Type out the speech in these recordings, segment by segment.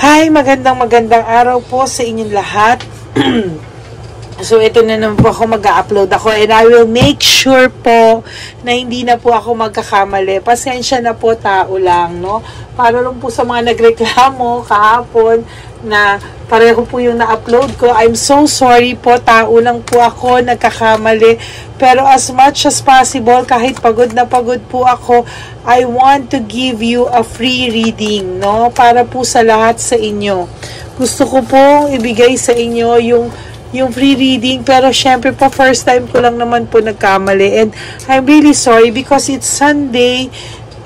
Hi, magandang araw po sa inyong lahat. So, ito na naman po ako mag-upload ako and I will make sure po na hindi na po ako magkakamali. Pasensya na po, tao lang, no? Para lang po sa mga nagreklamo kahapon na pareho po yung na-upload ko. I'm so sorry po, tao lang po ako, nagkakamali. Pero as much as possible, kahit pagod na pagod po ako, I want to give you a free reading, no? Para po sa lahat sa inyo. Gusto ko po ibigay sa inyo yung free reading, pero syempre po first time ko lang naman po nagkamali and I'm really sorry because it's Sunday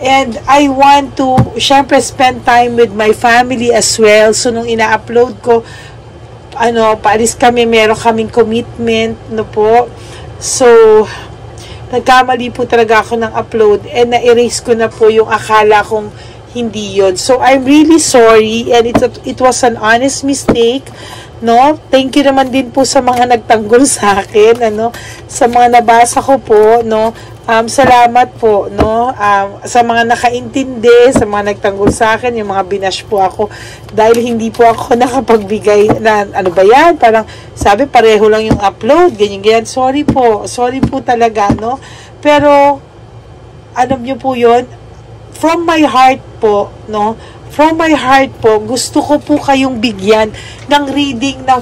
and I want to syempre spend time with my family as well. So nung ina-upload ko, paalis kami, meron kaming commitment, no po. So nagkamali po talaga ako ng upload and na-erase ko na po yung akala kong hindi yon. So I'm really sorry and it was an honest mistake. No, thank you naman din po sa mga nagtanggol sa akin, sa mga nabasa ko po, no. Salamat po, no. Sa mga nakaintindi, sa mga nagtanggol sa akin, yung mga binash po ako dahil hindi po ako nakapagbigay na ano ba yan, parang sabi pareho lang yung upload, ganyan. Sorry po talaga, no. Pero alam niyo po yon, from my heart po, no. From my heart po, gusto ko po kayong bigyan ng reading na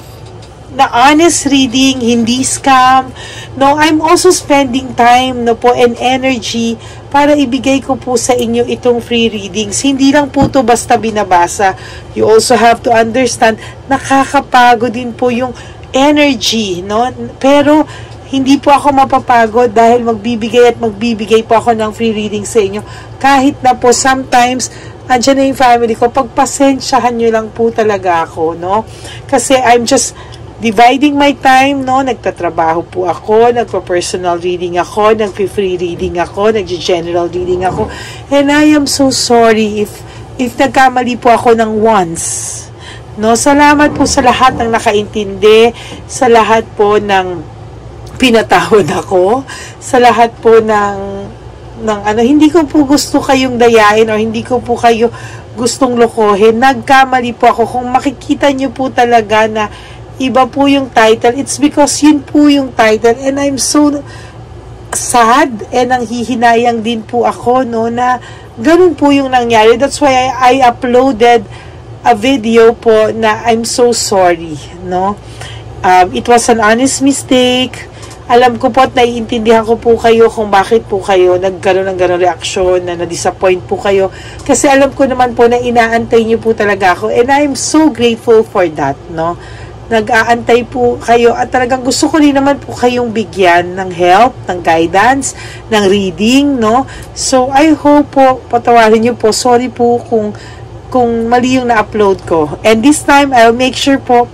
honest reading, hindi scam. No, I'm also spending time, no po, and energy para ibigay ko po sa inyo itong free readings. Hindi lang po to basta binabasa. You also have to understand, nakakapagod din po yung energy, no? Pero hindi po ako mapapagod dahil magbibigay po ako ng free reading sa inyo. Kahit na po sometimes andyan na yung family ko, pagpasensyahan nyo lang po talaga ako, no? Kasi I'm just dividing my time, no? Nagtatrabaho po ako, nagpa-personal reading ako, nagpa-free reading ako, nag-general reading ako. And I am so sorry if nagkamali po ako ng once. No? Salamat po sa lahat ng nakaintindi, sa lahat po ng pinatawad ako, sa lahat po ng hindi ko po gusto kayong dayain o hindi ko po kayo gustong lokohin. Nagkamali po ako. Kung makikita nyo po talaga na iba po yung title, it's because yun po yung title and I'm so sad and nanghihinayang din po ako, no, na ganun po yung nangyari. That's why I uploaded a video po na I'm so sorry, no. It was an honest mistake. Alam ko po at naiintindihan ko po kayo kung bakit po kayo nagkaroon ng gano'ng reaksyon, na na-disappoint po kayo. Kasi alam ko naman po na inaantay niyo po talaga ako. And I'm so grateful for that, no? Nag-aantay po kayo at talagang gusto ko rin naman po kayong bigyan ng help, ng guidance, ng reading, no? So, I hope po, patawarin niyo po. Sorry po kung mali yung na-upload ko. And this time, I'll make sure po,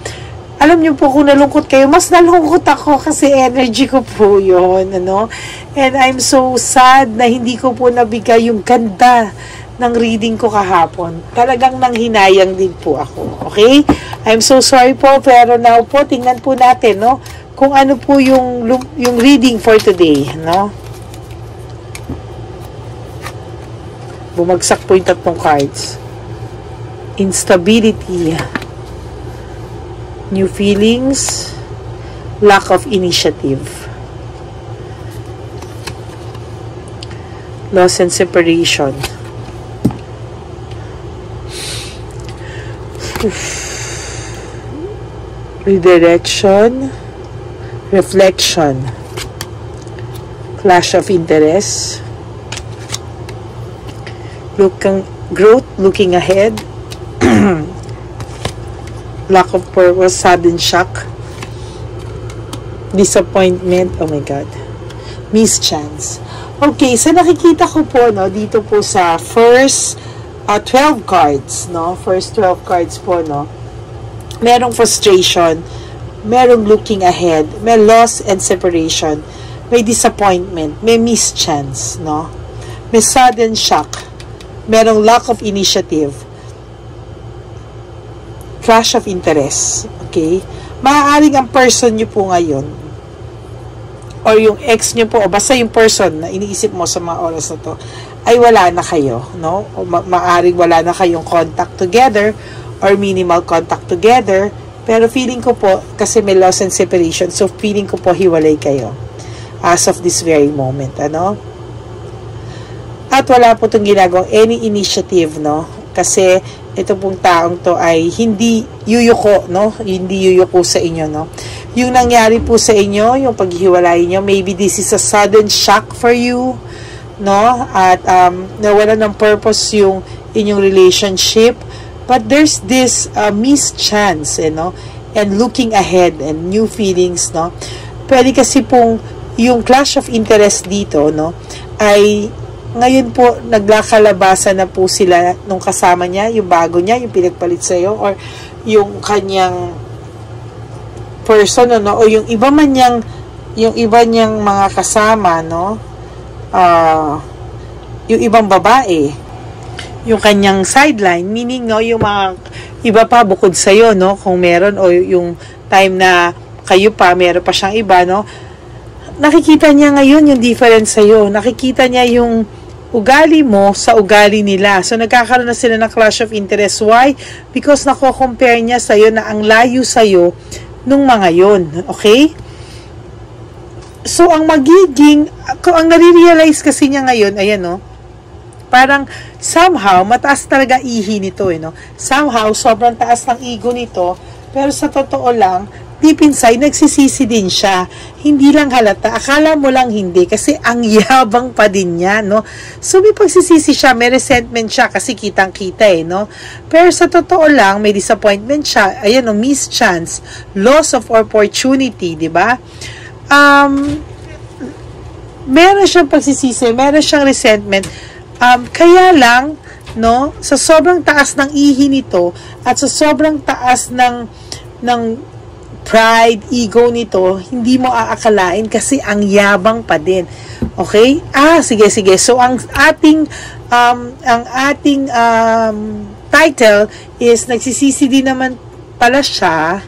alam niyo po kung nalungkot kayo, mas nalungkot ako kasi energy ko po yun, And I'm so sad na hindi ko po nabigay yung ganda ng reading ko kahapon. Talagang nanghinayang din po ako, okay? I'm so sorry po, pero now po, tingnan po natin, no? Kung ano po yung reading for today, no? Bumagsak po yung tatlong cards. Instability. New feelings, lack of initiative, loss and separation, redirection, reflection, clash of interest, growth, looking ahead, lack of purpose, sudden shock, disappointment, oh my God, mischance. Okay, so nakikita ko po, no, dito po sa first 12 cards, no, first 12 cards po, no, merong frustration, merong looking ahead, may loss and separation, may disappointment, may mischance, no, may sudden shock, merong lack of initiative, clash of interest, okay? Maaaring ang person nyo po ngayon, or yung ex nyo po, o basta yung person na iniisip mo sa mga oras na to, ay wala na kayo, no? O maaaring wala na kayong contact together, or minimal contact together. Pero feeling ko po, kasi may loss and separation, so feeling ko po hiwalay kayo as of this very moment, ano? At wala po itong ginagawang any initiative, no? Kasi ito pong taong to ay hindi yuyuko, no? Hindi yuyuko sa inyo, no? Yung nangyari po sa inyo, yung paghiwalay nyo, maybe this is a sudden shock for you, no? At nawala ng purpose yung inyong relationship. But there's this missed chance, no? And looking ahead and new feelings, no? Pwede kasi pong yung clash of interest dito, no? Ay ngayon po, nagkakalabasan na po sila nung kasama niya, yung bago niya, yung pinagpalit sa'yo, or yung kanyang person, no? O yung iba niyang mga kasama, no? Yung ibang babae, yung kanyang sideline, meaning, no, yung mga iba pa bukod sa'yo, no? Kung meron, o yung time na kayo pa, meron pa siyang iba, no? Nakikita niya ngayon yung difference sa'yo. Nakikita niya yung ugali mo sa ugali nila. So, nagkakaroon na sila ng clash of interest. Why? Because nako-compare niya sa'yo na ang layo sa'yo nung mga yon. Okay? So, ang nare-realize kasi niya ngayon, ayan, no? Parang, somehow, mataas talaga ihi nito, no? Somehow, sobrang taas ng ego nito, pero sa totoo lang, deep inside, nagsisisi din siya. Hindi lang halata. Akala mo lang hindi kasi ang yabang pa din niya, no? So, may pagsisisi siya, may resentment siya kasi kitang-kita, no? Pero sa totoo lang, may disappointment siya. Ayan, no? Missed chance. Loss of opportunity, di ba? Meron siyang pagsisisi, meron siyang resentment. Kaya lang, no? Sa sobrang taas ng ihi nito at sa sobrang taas ng pride, ego nito, hindi mo aakalain kasi ang yabang pa din. Okay? Sige. So, ang ating title is nagsisisi din naman pala siya,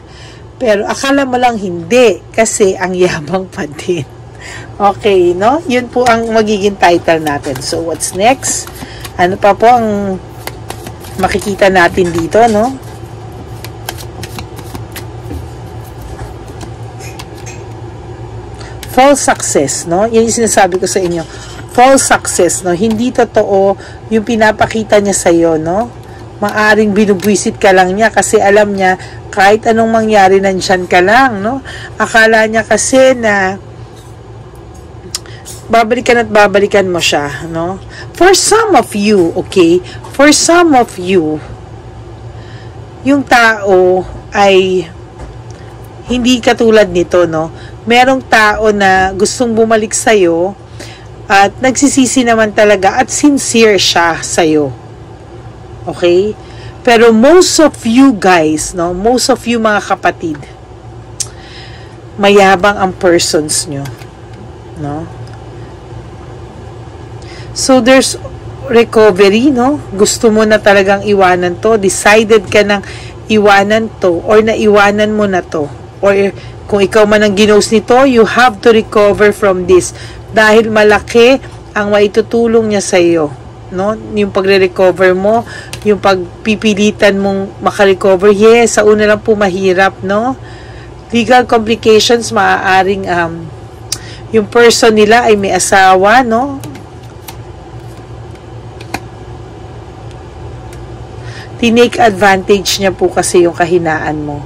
pero akala mo lang hindi kasi ang yabang pa din. Okay, no? Yun po ang magiging title natin. So, what's next? Ano pa po ang makikita natin dito, no? False success, no? Yan yung sinasabi ko sa inyo. False success, no? Hindi totoo yung pinapakita niya sa iyo, no? Maaring binubwisit ka lang niya kasi alam niya kahit anong mangyari nandyan ka lang, no? Akala niya kasi na babalikan at babalikan mo siya, no? For some of you, okay? For some of you, yung tao ay hindi katulad nito, no? Merong tao na gustong bumalik sa'yo at nagsisisi naman talaga at sincere siya sa'yo. Okay? Pero most of you guys, no? Most of you mga kapatid, mayabang ang persons nyo. No? So, there's recovery, no? Gusto mo na talagang iwanan to. Decided ka ng iwanan to or naiwanan mo na to. Or kung ikaw man ang ginos nito, you have to recover from this. Dahil malaki ang maitutulong niya sa iyo. No? Yung pagre-recover mo, yung pagpipilitan mong makarecover, yes, sa una lang po mahirap, no? Legal complications, maaaring yung person nila ay may asawa, no? Tinake advantage niya po kasi yung kahinaan mo.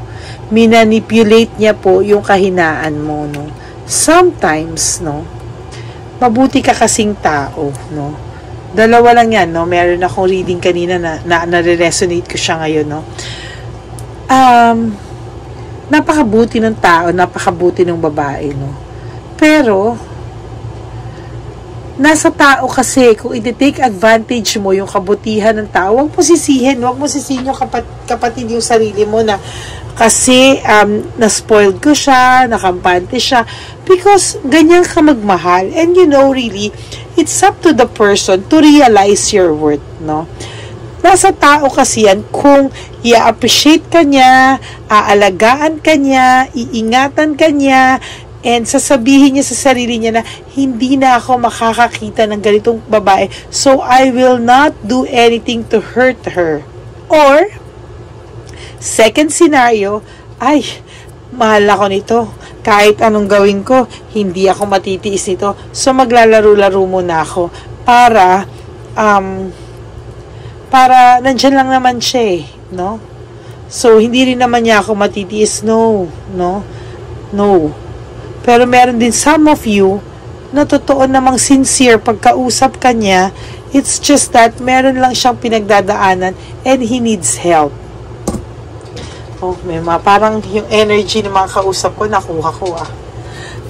Minanipulate niya po yung kahinaan mo, no? Sometimes, no? Mabuti ka kasing tao, no? Dalawa lang yan, no? Meron akong reading kanina na nare-resonate ko siya ngayon, no? Napakabuti ng tao, napakabuti ng babae, no? Pero, nasa tao kasi, kung i-take advantage mo yung kabutihan ng tao, huwag mo sisihin yung kapatid yung sarili mo na kasi na-spoiled ko siya, nakampante siya, because ganyan ka magmahal. And you know, really, it's up to the person to realize your worth, no? Nasa tao kasi yan, kung i-appreciate ka niya, aalagaan ka niya, iingatan ka niya, and sasabihin niya sa sarili niya na hindi na ako makakakita ng ganitong babae, so I will not do anything to hurt her. Or Second scenario, ay, mahal ako nito. Kahit anong gawin ko, hindi ako matitiis nito. So, maglalaro-laro muna ako para nandyan lang naman siya no? So, hindi rin naman niya ako matitiis. No. Pero meron din some of you na totoo namang sincere pagkausap ka niya. It's just that meron lang siyang pinagdadaanan and he needs help. Oh, may parang yung energy ng mga kausap ko, nakuha ko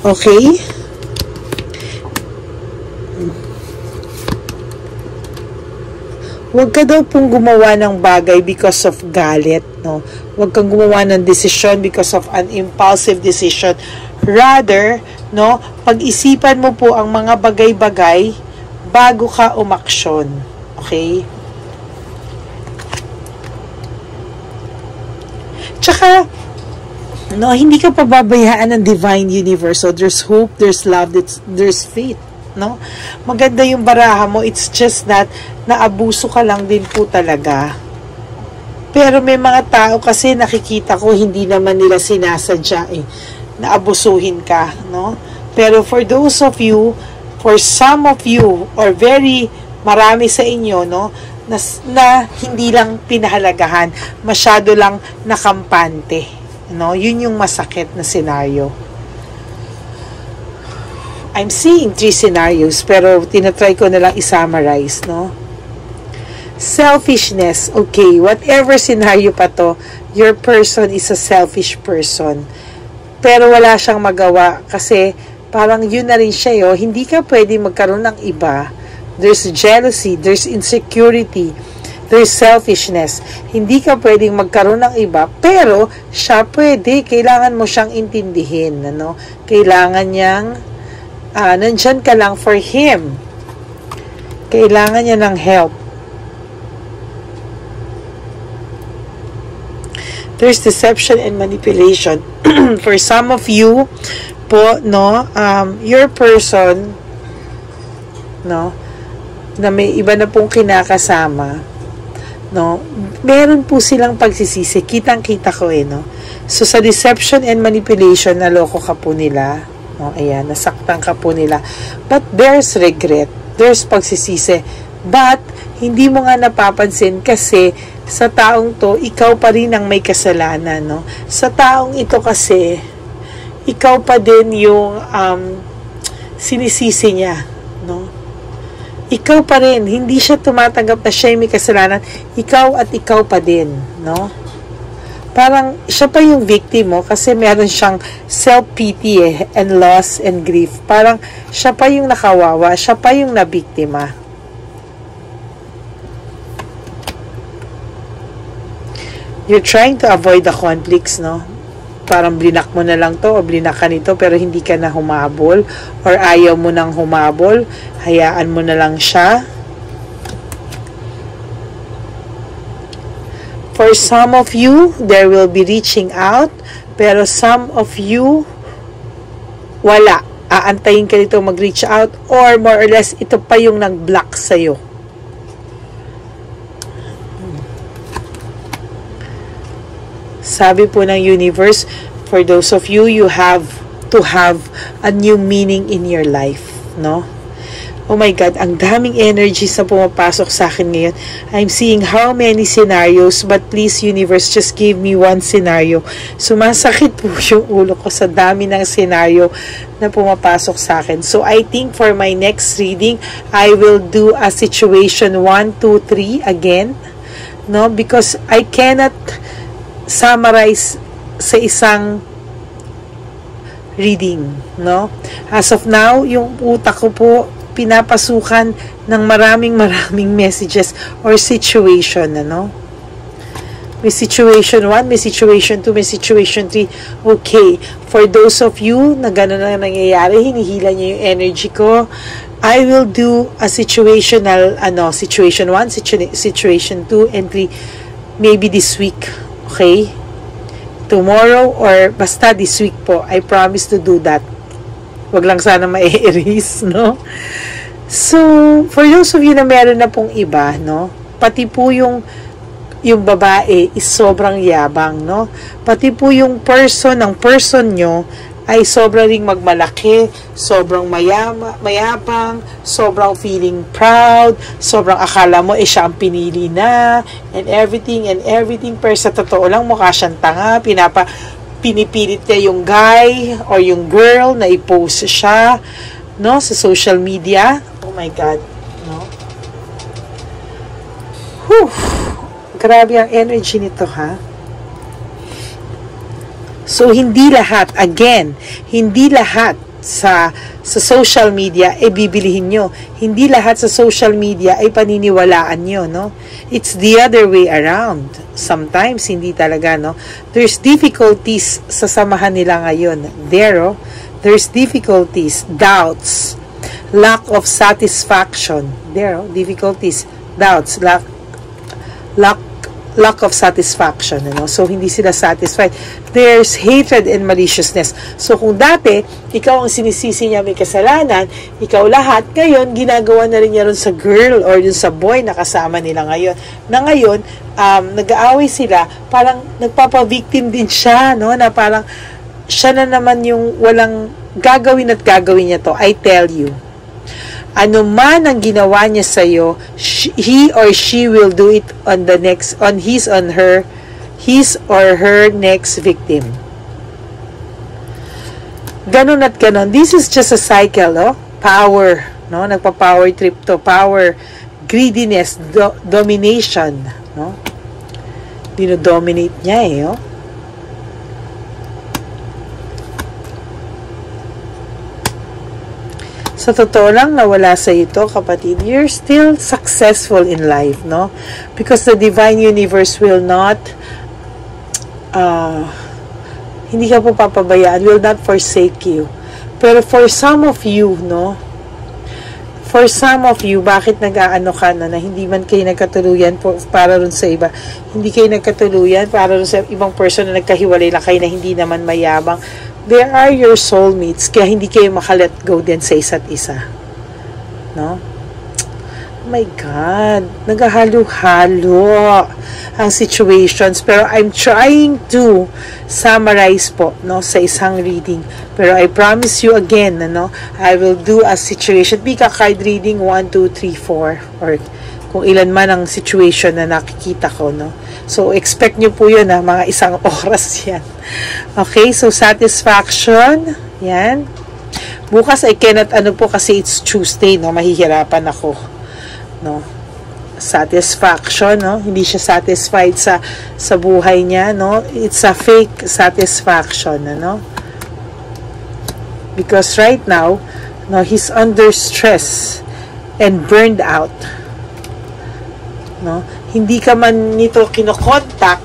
Okay? Huwag ka daw pong gumawa ng bagay because of galit, no? Huwag kang gumawa ng decision because of an impulsive decision. Rather, no, pag-isipan mo po ang mga bagay-bagay bago ka umaksyon. Okay? Tsaka, no, hindi ka pababayaan ng divine universe. So, there's hope, there's love, there's faith. No? Maganda yung baraha mo. It's just that naabuso ka lang din po talaga. Pero may mga tao kasi nakikita ko hindi naman nila sinasadya naabusuhin ka, no? Pero for those of you, for some of you, or marami sa inyo, no, na hindi lang pinahalagahan, masyado lang nakampante, no? Yun yung masakit na scenario. I'm seeing 3 scenarios, pero tinatry ko na lang i-summarize, no? Selfishness, okay, whatever scenario pa to, your person is a selfish person. Pero wala siyang magawa kasi parang yun na rin siya, hindi ka pwede magkaroon ng iba. There's jealousy, there's insecurity, there's selfishness. Hindi ka pwedeng magkaroon ng iba, pero siya pwede, kailangan mo siyang intindihin, ano? Kailangan niyang nandyan ka lang for him. Kailangan niya ng help. There's deception and manipulation. For some of you po, no, your person, no, na may iba na pong kinakasama, no, meron po silang pagsisisi. Kitang-kita ko no. So, sa deception and manipulation, naloko ka po nila. No, ayan, nasaktan ka po nila. But there's regret. There's pagsisisi. But, hindi mo nga napapansin kasi sa taong to, ikaw pa rin ang may kasalanan, no? Sa taong ito kasi, ikaw pa din yung sinisisi niya, no? Ikaw pa rin, hindi siya tumatanggap na siya yung may kasalanan, ikaw at ikaw pa din, no? Parang siya pa yung victim mo kasi meron siyang self-pity and loss and grief. Parang siya pa yung nakawawa, siya pa yung nabiktima. You're trying to avoid the conflicts, no? Parang blinak mo na lang to o blinak ka nito pero hindi ka na humabol or ayaw mo nang humabol, hayaan mo na lang siya. For some of you, there will be reaching out, pero some of you, wala. Aantayin ka nito mag-reach out or more or less, ito pa yung nag-block sa'yo. Sabi po ng universe, for those of you, you have to have a new meaning in your life, no? Oh my God, ang daming energies na pumapasok sa akin ngayon. I'm seeing how many scenarios, but please, universe, just give me one scenario. Sumasakit po yung ulo ko sa dami ng scenario na pumapasok sa akin. So, I think for my next reading, I will do a situation 1, 2, 3 again, no? Because I cannot summarize sa isang reading, no? As of now, yung utak ko po pinapasukan ng maraming messages or situation, ano? May situation 1, may situation 2, may situation 3. Okay, for those of you na gano'n na nangyayari, hinihila niyo yung energy ko, I will do a situational, situation 1, situation 2, and 3, maybe this week. Okay? Tomorrow or basta this week po. I promise to do that. Wag lang sana ma-erase, no? So, for those of you na meron na pong iba, no? Pati po yung yung babae is sobrang yabang, no? Pati po yung ng person nyo ay sobrang ring magmalaki, sobrang mayabang, sobrang feeling proud, sobrang akala mo siya ang pinili na, and everything, pero sa totoo lang mukha siyang tanga, pinipilit niya yung guy or yung girl na i-post siya, no, sa social media. Oh my God, no? Whew! Grabe ang energy nito, ha? So, hindi lahat, again, hindi lahat sa social media ay bibilihin nyo. Hindi lahat sa social media ay paniniwalaan nyo, no? It's the other way around. Sometimes, hindi talaga, no? There's difficulties sa samahan nila ngayon. There's difficulties, doubts, lack of satisfaction. Difficulties, doubts, lack of satisfaction, so hindi sila satisfied. There's hatred and maliciousness. So kung dati ikaw ang sinisisi niya may kasalanan, ikaw lahat, ngayon ginagawa na rin niya rin sa girl or yun sa boy na kasama nila ngayon, na ngayon nag-aaway sila, parang nagpapa-victim din siya, no, na parang siya na naman yung walang gagawin niya to. I tell you, ano man ang ginawa niya sa'yo, he or she will do it on his or her next victim. Ganon at ganon. This is just a cycle, no? Power, no? Nagpa-power trip to. Power, greediness, domination, no? Dino-dominate niya, no? Sa totoo lang, nawala sa ito, kapatid, you're still successful in life, no? Because the divine universe will not, hindi ka po papabayaan, will not forsake you. Pero for some of you, no? For some of you, bakit nag-aano ka na hindi man kayo nagkatuluyan para rin sa iba? Hindi kayo nagkatuluyan para rin sa ibang person na nagkahiwalay lang kayo na hindi naman mayabang. They are your soulmates, kaya hindi kayo makalet go din sa isa't isa. No? Oh my God, naghahalo-halo ang situations, pero I'm trying to summarize po, no, sa isang reading. Pero I promise you again, no, I will do a situation, pick a card reading 1, 2, 3, 4, or kung ilan man ang situation na nakikita ko, no. So, expect nyo po yun, mga isang oras yan. Okay, so satisfaction, yan. Bukas I cannot, kasi it's Tuesday, no, mahihirapan ako, no. Satisfaction, no, hindi siya satisfied sa buhay niya, no. It's a fake satisfaction, no. Because right now, no, he's under stress and burned out, no. Hindi ka man nito kinokontak,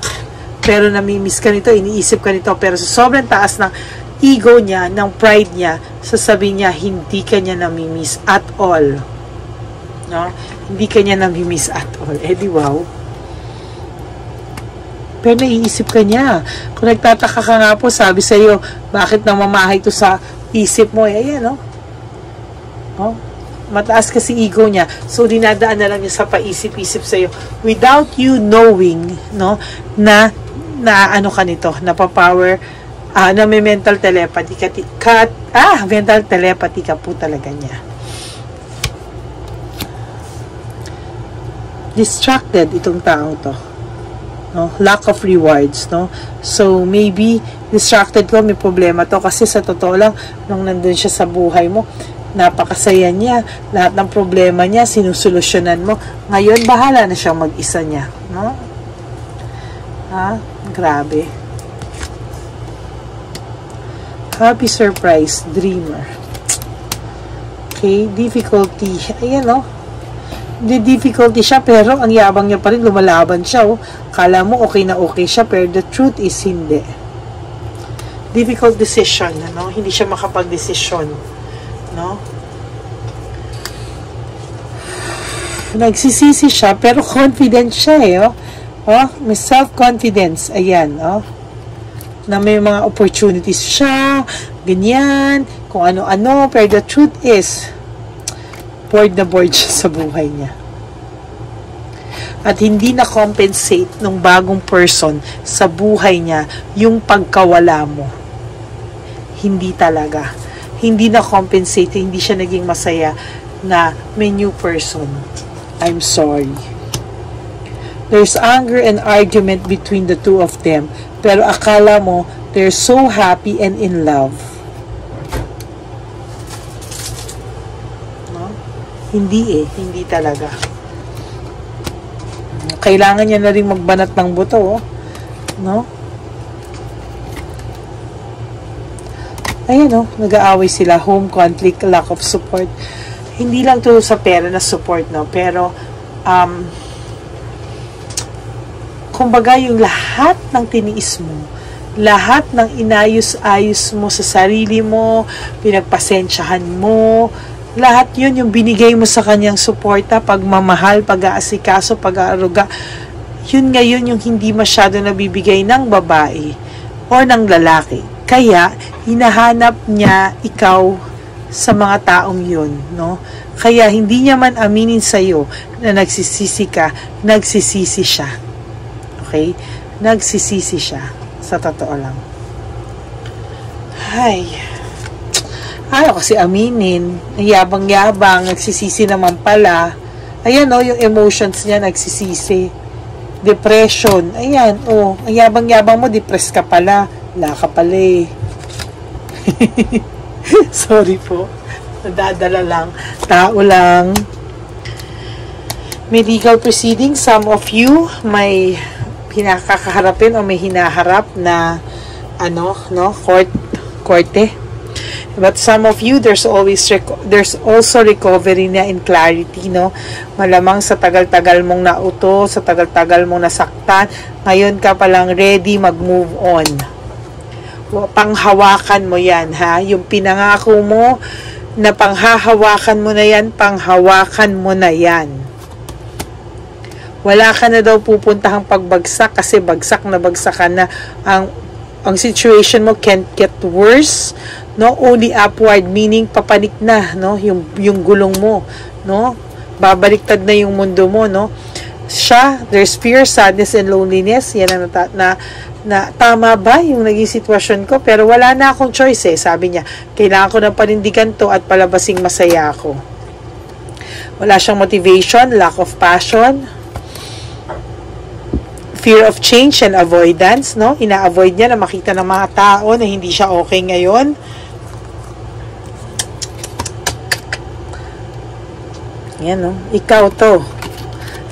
pero namimiss ka nito, iniisip ka nito, pero sa sobrang taas ng ego niya, ng pride niya, sasabihin niya, hindi ka niya namimiss at all. No? Hindi ka niya namimiss at all. Di wow. Pero naiisip ka niya. Kung nagtataka ka nga po, sabi sa'yo, bakit namamahay ito sa isip mo? Ayan, no? Oh, mataas kasi ego niya. So, dinadaan na lang niya sa paisip-isip sa'yo without you knowing, no, na ano ka nito, napapower, na may mental telepathy mental telepathy ka po talaga niya. Distracted itong tao to. No? Lack of rewards, no? So, maybe, distracted ko, may problema to. Kasi sa totoo lang, nung nandun siya sa buhay mo, napakasaya niya, lahat ng problema niya, sinusolusyonan mo. Ngayon, bahala na siyang mag-isa niya. No? Ha? Grabe. Happy surprise, dreamer. Okay, difficulty. Ayan, no? Hindi difficulty siya, pero ang yabang niya pa rin, lumalaban siya, oh. Kala mo okay na okay siya, pero the truth is hindi. Difficult decision, no? Hindi siya makapag-desisyon. No? Nagsisisi siya, pero confident siya, oh. Oh, may self-confidence. Ayan, oh. Na may mga opportunities siya, ganyan, kung ano-ano, pero the truth is, bored na bored siya sa buhay niya. at hindi na compensate ng bagong person sa buhay niya yung pagkawala mo. Hindi talaga. Hindi na compensate, hindi siya naging masaya na may new person. I'm sorry. There's anger and argument between the two of them, pero akala mo they're so happy and in love. No? Hindi hindi talaga. Kailangan niya na rin magbanat ng buto, no? Ayan, nag-aaway sila, home conflict, lack of support. Hindi lang to sa pera na support, no? Pero, kumbaga yung lahat ng tiniis mo, lahat ng inayos-ayos mo sa sarili mo, pinagpasensyahan mo, lahat yun yung binigay mo sa kanyang suporta, pagmamahal, pag-aasikaso, pag-aaruga, yun ngayon yung hindi masyado nabibigay ng babae o ng lalaki. Kaya, hinahanap niya ikaw sa mga taong yun, no? Kaya, hindi niya man aminin sa'yo na nagsisisi ka, nagsisisi siya. Okay? Nagsisisi siya. Sa totoo lang. Ayaw kasi aminin. Yabang-yabang, nagsisisi naman pala. Ayan, yung emotions niya, nagsisisi. Depression. Ayan, ang yabang-yabang mo, depressed ka pala. Wala ka pala eh. Sorry po. Nadadala lang. Tao lang. Medical proceedings, some of you may pinakakaharapin o may hinaharap na korte. But some of you, there's also recovery na in clarity, no? Malamang sa tagal-tagal mong nauto, sa tagal-tagal mong nasaktan, ngayon ka palang ready mag-move on. Panghawakan mo yan, ha? Yung pinangako mo na panghahawakan mo na yan, panghawakan mo na yan. Wala ka na daw pupuntahang pagbagsak kasi bagsak na bagsakan na. Ang situation mo can't get worse, no? Only upward, meaning papanik na, no? Yung gulong mo, no? Babaliktad na yung mundo mo, no? There's fear, sadness, and loneliness. Yan ang na tama ba yung naging sitwasyon ko? Pero wala na akong choice eh. Sabi niya, kailangan ko ng panindigan to at palabasing masaya ako. Wala siyang motivation, lack of passion, fear of change and avoidance, no? Ina-avoid niya na makita ng mga tao na hindi siya okay ngayon. Yan, no? Ikaw to.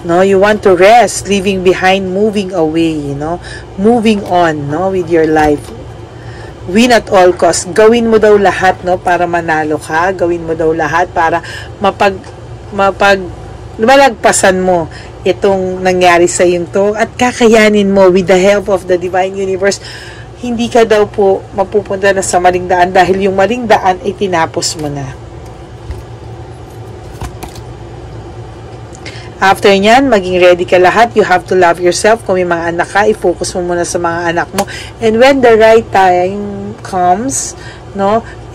No, you want to rest, leaving behind, moving away, moving on, with your life. Win at all costs. Gawin mo daw lahat, para manalo ka. Gawin mo daw lahat para malagpasan mo itong nangyari sa yung to at kakayanin mo with the help of the divine universe. Hindi ka daw po mapupunta na sa maling daan dahil yung maling daan ay tinapos mo na. After nyan, maging ready ka lahat. You have to love yourself. Kung may mga anak ka, i-focus mo muna sa mga anak mo. And when the right time comes,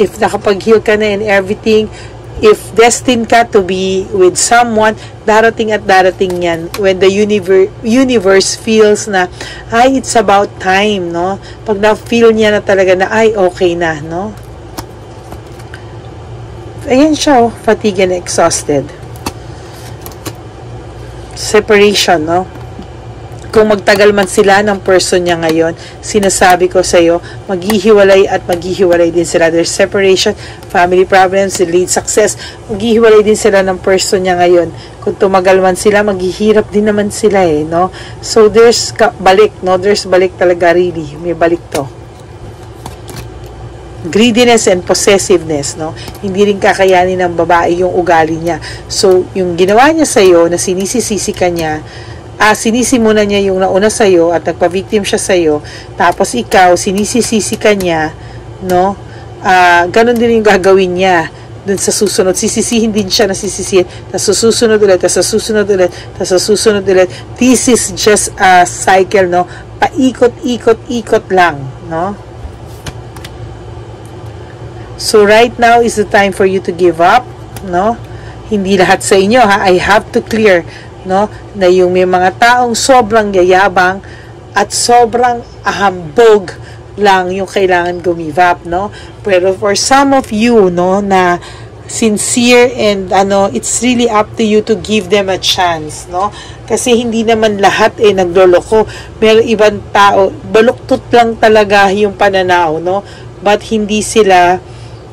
if nakapag-heal ka na and everything, if destined ka to be with someone, darating at darating yan. When the universe feels na, it's about time, Pag na-feel niya na talaga na, okay na, Ayan siya, fatigue and exhausted. Separation, Kung magtagal man sila ng person niya ngayon, sinasabi ko sa iyo, maghihiwalay at maghihiwalay din sila. There's separation, family problems, delayed success. Maghihiwalay din sila ng person niya ngayon. Kung tumagal man sila, maghihirap din naman sila So there's balik, There's balik talaga really. May balik to. Greediness and possessiveness, Hindi rin kakayanin ng babae yung ugali niya. So, yung ginawa niya sa'yo, na sinisisisi ka niya, sinisimula niya yung nauna sa'yo at nagpa-victim siya sa'yo, tapos ikaw, sinisisisi ka niya, ganun din yung gagawin niya dun sa susunod. Sisisihin din siya na sisisihin, tapos susunod ulit, tapos susunod ulit, tapos susunod ulit. This is just a cycle, Paikot-ikot-ikot lang, So, right now is the time for you to give up, Hindi lahat sa inyo, I have to clear. no? Na yung may mga taong sobrang yayabang at sobrang ahambog lang yung kailangan give up, no? Pero for some of you, no, na sincere and it's really up to you to give them a chance, no? Kasi hindi naman lahat nagloloko. May ibang tao, baluktot lang talaga yung pananaw, no? But hindi sila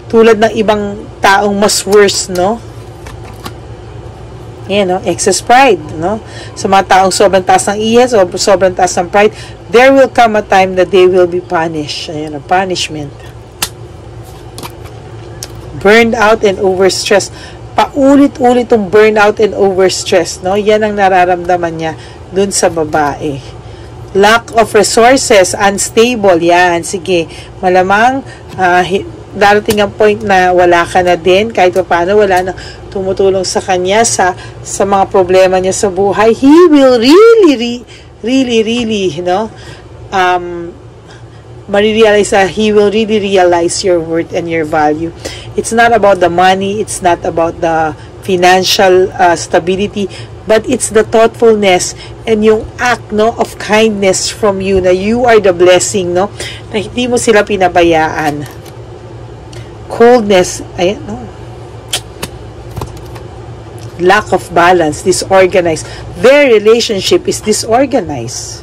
tulad ng ibang taong mas worse, no? Yan, no? Excess pride, no? Sa mga taong sobrang taas ng iyas o sobrang taas ng pride, there will come a time that they will be punished. Ayan, a punishment. Burned out and overstressed. Paulit-ulit yung burnout and overstress, no? Yan ang nararamdaman niya dun sa babae. Lack of resources, unstable. Yan, sige. Malamang, darating ang point na wala ka na din, kahit pa paano, wala na tumutulong sa kanya sa mga problema niya sa buhay. He will really, marirealize that he will really realize your worth and your value. It's not about the money, it's not about the financial stability, but it's the thoughtfulness and yung act, no, of kindness from you, na you are the blessing, no, na hindi mo sila pinabayaan. Coldness, ayan, no, lack of balance, disorganized. Their relationship is disorganized.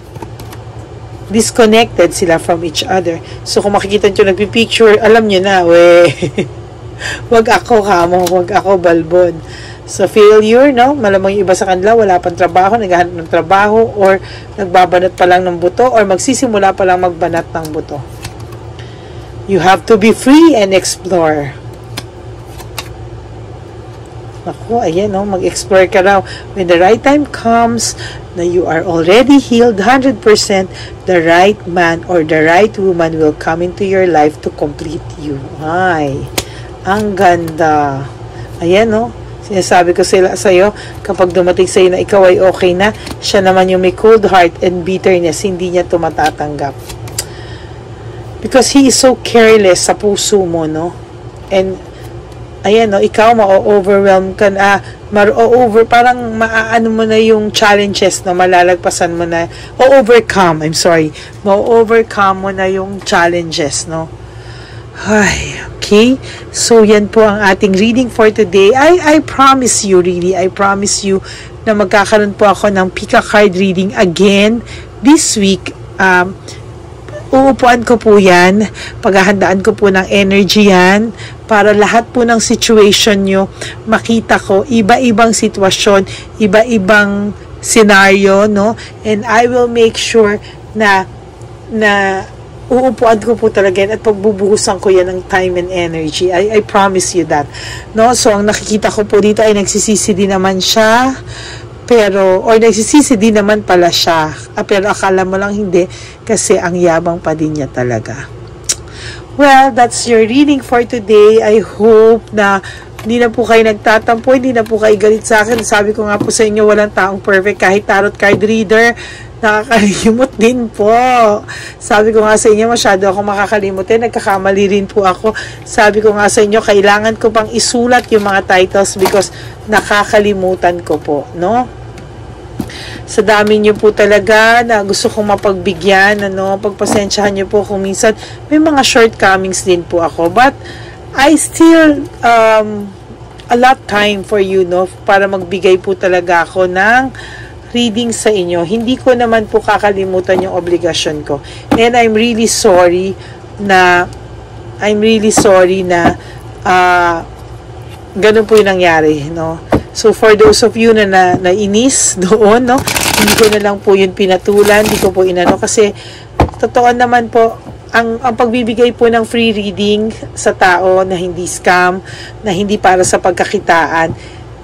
Disconnected sila from each other. So, kung makikita nyo nagpipicture, alam nyo na, wag ako kamo, wag ako balbon. So, failure, no? Malamang yung iba sa kanila, wala pang trabaho, naghahanap ng trabaho, or nagbabanat pa lang ng buto, or magsisimula pa lang magbanat ng buto. You have to be free and explore. Ako, ayan, no? Mag-explore ka raw. When the right time comes, na you are already healed 100%, the right man or the right woman will come into your life to complete you. Ay, ang ganda. Ayan, no? Sinasabi ko sa'yo, kapag dumating sa'yo na ikaw ay okay na, siya naman yung may cold heart and bitterness, hindi niya matatanggap. Because he is so careless sa puso mo, no? And, ayan, no, ikaw ma-overwhelm ka na, parang maaano mo na yung challenges, no, malalagpasan mo na, ma-overcome mo na yung challenges, no. Ay, okay. So, yan po ang ating reading for today. I promise you, na magkakaroon po ako ng Pika card reading again this week. Uupuan ko po yan, paghahandaan ko po ng energy yan, para lahat po ng situation nyo, makita ko, iba-ibang sitwasyon, iba-ibang scenario, no? And I will make sure na uupuan ko po talaga yan at pagbubuhusan ko yan ng time and energy. I promise you that. No? So, ang nakikita ko po dito ay nagsisisi din naman siya, or nagsisisi din naman pala siya. Pero akala mo lang hindi, kasi ang yabang pa din niya talaga. Well, that's your reading for today. I hope na hindi na po kayo nagtatampo, hindi na po kayo galit sa akin. Sabi ko nga po sa inyo, walang taong perfect. Kahit tarot card reader, nakakalimot din po. Sabi ko nga sa inyo, masyado ako makakalimutin. Nagkakamali rin po ako. Sabi ko nga sa inyo, kailangan ko pang isulat yung mga titles because nakakalimutan ko po, no? Sa dami nyo po talaga na gusto kong mapagbigyan, pagpasensyahan nyo po kung minsan may mga shortcomings din po ako. But, I still allot time for you, no, para magbigay po talaga ako ng reading sa inyo. Hindi ko naman po kakalimutan yung obligasyon ko. And I'm really sorry na ganun po yung nangyari, no. So, for those of you na nainis doon, no, hindi ko na lang po yun pinatulan, hindi ko po inano, kasi totoo naman po, ang pagbibigay po ng free reading sa tao na hindi scam, na hindi para sa pagkakitaan,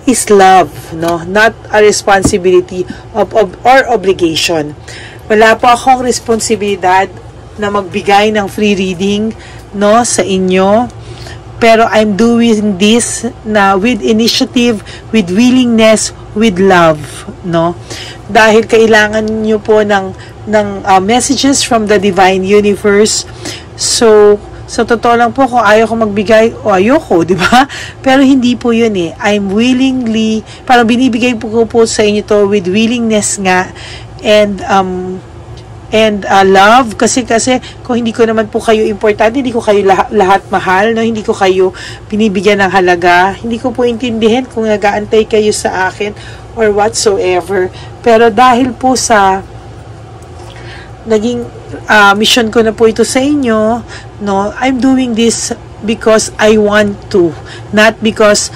is love, no? Not a responsibility or obligation. Wala po akong responsibilidad na magbigay ng free reading, no, sa inyo. Pero I'm doing this na with initiative, with willingness, with love, no? Dahil kailangan niyo po ng messages from the divine universe. So, So, totoo lang po, kung ayaw ko magbigay, o ayoko, di ba? Pero hindi po yun eh. I'm willingly, parang binibigay po ko po sa inyo to with willingness nga, and love, kasi kung hindi ko naman po kayo importante, hindi ko kayo lahat mahal, no? Hindi ko kayo binibigyan ng halaga, hindi ko po intindihin kung nag-aantay kayo sa akin or whatsoever. Pero dahil po sa naging mission ko na po ito sa inyo, no, I'm doing this because I want to, not because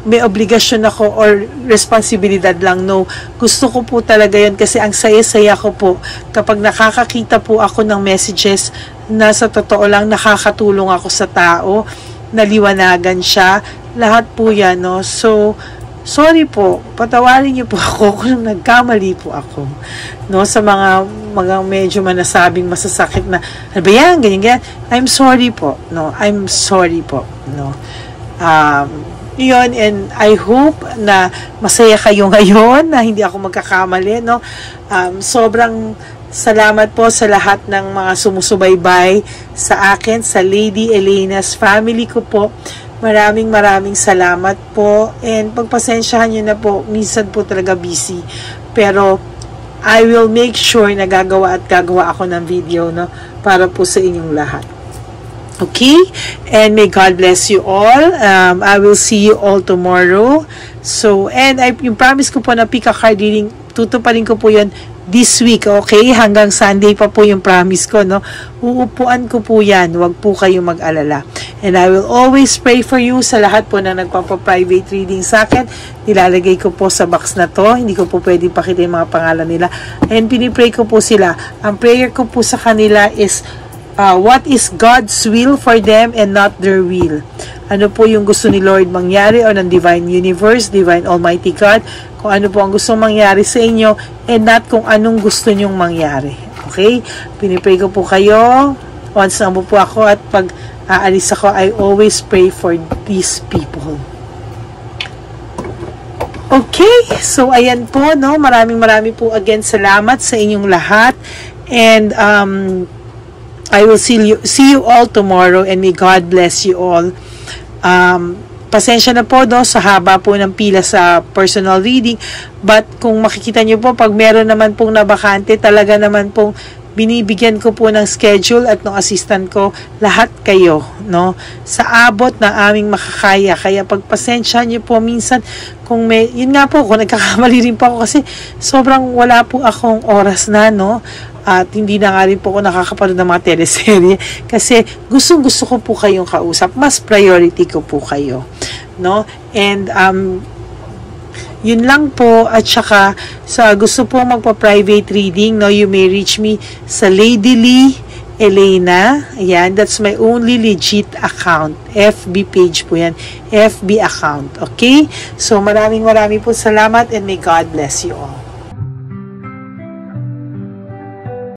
may obligasyon ako or responsibilidad lang. No, gusto ko po talaga yun kasi ang saya-saya ko po kapag nakakakita po ako ng messages na sa totoo lang nakakatulong ako sa tao, naliwanagan siya, lahat po yan, no. So, sorry po, patawarin niyo po ako kung nagkamali po ako, no, sa mga medyo manasabing masasakit na, ano ba yan, ganyan. I'm sorry po, no, I'm sorry po, no. Yun, and I hope na masaya kayo ngayon, na hindi ako magkakamali, no. Sobrang salamat po sa lahat ng mga sumusubaybay sa akin, sa Lady Elena's family ko po. Maraming salamat po, and pagpasensyahan nyo na po, minsan po talaga busy, pero I will make sure na gagawa ako ng video, no, para po sa inyong lahat. Okay? And may God bless you all. I will see you all tomorrow. So, and yung promise ko po na pick a card reading, tutuparin ko po yun this week, okay? Hanggang Sunday pa po yung promise ko, no? Uupuan ko po yan. Huwag po kayong mag-alala. And I will always pray for you sa lahat po na nagpapa-private reading sa akin. Nilalagay ko po sa box na to. Hindi ko po pwede pakita yung mga pangalan nila. And pinipray ko po sila. Ang prayer ko po sa kanila is, what is God's will for them and not their will? Ano po yung gusto ni Lord mangyari o ng Divine Universe, Divine Almighty God, kung ano po ang gusto mangyari sa inyo and not kung anong gusto nyong mangyari. Okay? Pinipray ko po kayo. Once na po ako at pag aalis ako, I always pray for these people. Okay? So, ayan po, no? Maraming po again salamat sa inyong lahat. And, I will see you all tomorrow, and may God bless you all. Pasensya na po, no, sa haba po ng pila sa personal reading, but kung makikita nyo po, pag meron naman pong nabakante, talaga naman pong binibigyan ko po ng schedule at ng assistant ko, lahat kayo, no, sa abot na aming makakaya. Kaya pagpasensya nyo po minsan, kung may, yun nga po, kung nagkakamali rin po ako kasi sobrang wala po akong oras na, no, at hindi na nga rin po ako nakakapanood ng mga teleserye kasi gusto ko po kayong kausap, mas priority ko po kayo, no. And yun lang po. At saka sa gusto po magpa-private reading, no, you may reach me sa Lady Lee Elena. Ayan, that's my only legit account. FB page po yan. FB account. Okay? So maraming po salamat, and may God bless you all.